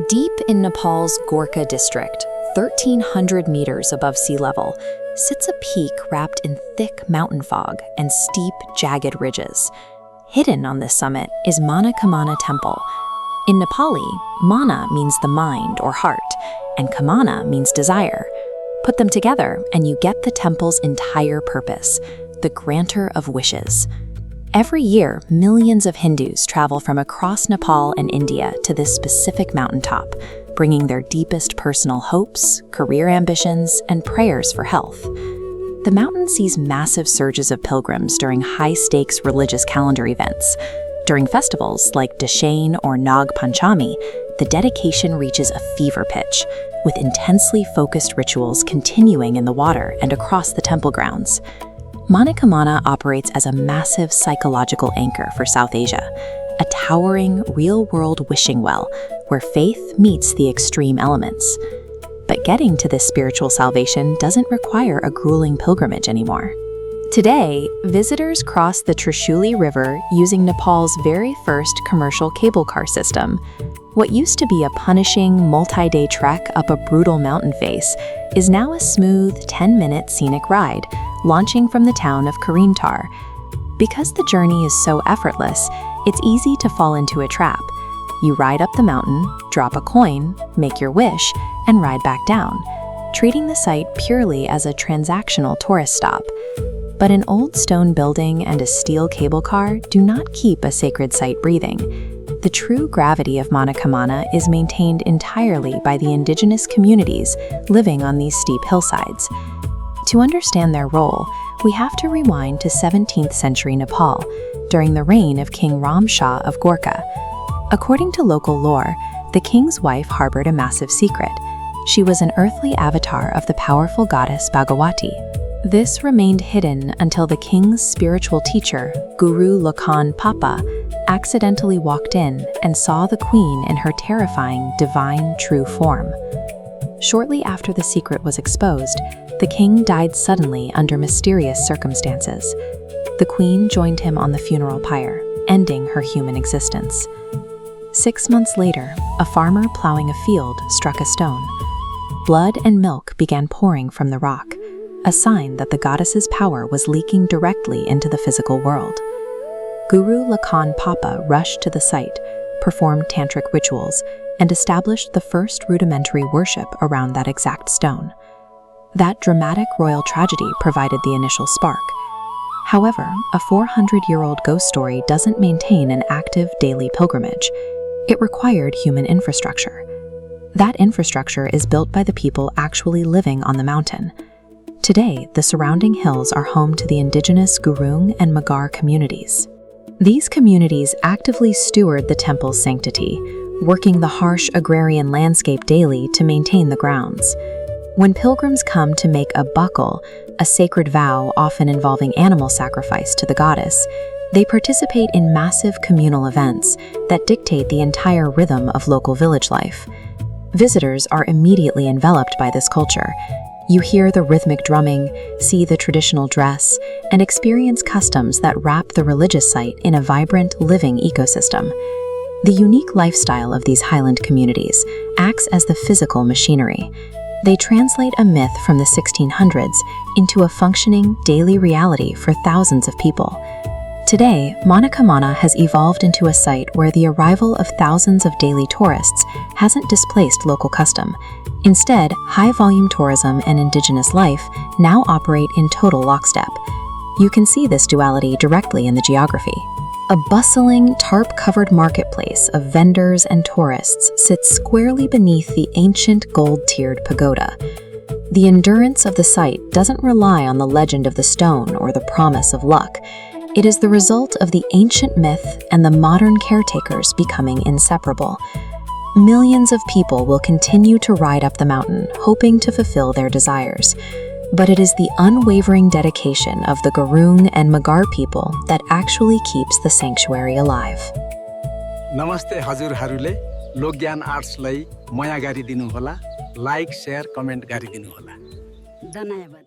Deep in Nepal's Gorkha district, 1,300 meters above sea level, sits a peak wrapped in thick mountain fog and steep, jagged ridges. Hidden on this summit is Manakamana Temple. In Nepali, Mana means the mind or heart, and Kamana means desire. Put them together and you get the temple's entire purpose, the granter of wishes. Every year, millions of Hindus travel from across Nepal and India to this specific mountaintop, bringing their deepest personal hopes, career ambitions, and prayers for health. The mountain sees massive surges of pilgrims during high-stakes religious calendar events. During festivals like Dashain or Nag Panchami, the dedication reaches a fever pitch, with intensely focused rituals continuing in the water and across the temple grounds. Manakamana operates as a massive psychological anchor for South Asia, a towering, real-world wishing well where faith meets the extreme elements. But getting to this spiritual salvation doesn't require a grueling pilgrimage anymore. Today, visitors cross the Trishuli River using Nepal's very first commercial cable car system. What used to be a punishing, multi-day trek up a brutal mountain face is now a smooth 10-minute scenic ride, launching from the town of Karimtar. Because the journey is so effortless, it's easy to fall into a trap. You ride up the mountain, drop a coin, make your wish, and ride back down, treating the site purely as a transactional tourist stop. But an old stone building and a steel cable car do not keep a sacred site breathing. The true gravity of Manakamana is maintained entirely by the indigenous communities living on these steep hillsides. To understand their role, we have to rewind to 17th century Nepal, during the reign of King Ram Shah of Gorkha. According to local lore, the king's wife harbored a massive secret. She was an earthly avatar of the powerful goddess Bhagawati. This remained hidden until the king's spiritual teacher, Guru Lakhan Papa, accidentally walked in and saw the queen in her terrifying, divine, true form. Shortly after the secret was exposed, the king died suddenly under mysterious circumstances. The queen joined him on the funeral pyre, ending her human existence. 6 months later, a farmer plowing a field struck a stone. Blood and milk began pouring from the rock, a sign that the goddess's power was leaking directly into the physical world. Guru Lakhan Papa rushed to the site, performed tantric rituals, and established the first rudimentary worship around that exact stone. That dramatic royal tragedy provided the initial spark. However, a 400-year-old ghost story doesn't maintain an active daily pilgrimage. It required human infrastructure. That infrastructure is built by the people actually living on the mountain. Today, the surrounding hills are home to the indigenous Gurung and Magar communities. These communities actively steward the temple's sanctity, working the harsh agrarian landscape daily to maintain the grounds. When pilgrims come to make a buckle, a sacred vow often involving animal sacrifice to the goddess, they participate in massive communal events that dictate the entire rhythm of local village life. Visitors are immediately enveloped by this culture. You hear the rhythmic drumming, see the traditional dress, and experience customs that wrap the religious site in a vibrant, living ecosystem. The unique lifestyle of these highland communities acts as the physical machinery. They translate a myth from the 1600s into a functioning, daily reality for thousands of people. Today, Manakamana has evolved into a site where the arrival of thousands of daily tourists hasn't displaced local custom. Instead, high-volume tourism and indigenous life now operate in total lockstep. You can see this duality directly in the geography. A bustling, tarp-covered marketplace of vendors and tourists sits squarely beneath the ancient gold-tiered pagoda. The endurance of the site doesn't rely on the legend of the stone or the promise of luck. It is the result of the ancient myth and the modern caretakers becoming inseparable. Millions of people will continue to ride up the mountain, hoping to fulfill their desires. But it is the unwavering dedication of the Gurung and Magar people that actually keeps the sanctuary alive. नमस्ते हजुरहरूले लोक ज्ञान आर्ट्सलाई माया गरिदिनु होला, like, share, comment गरिदिनु होला। धन्यवाद।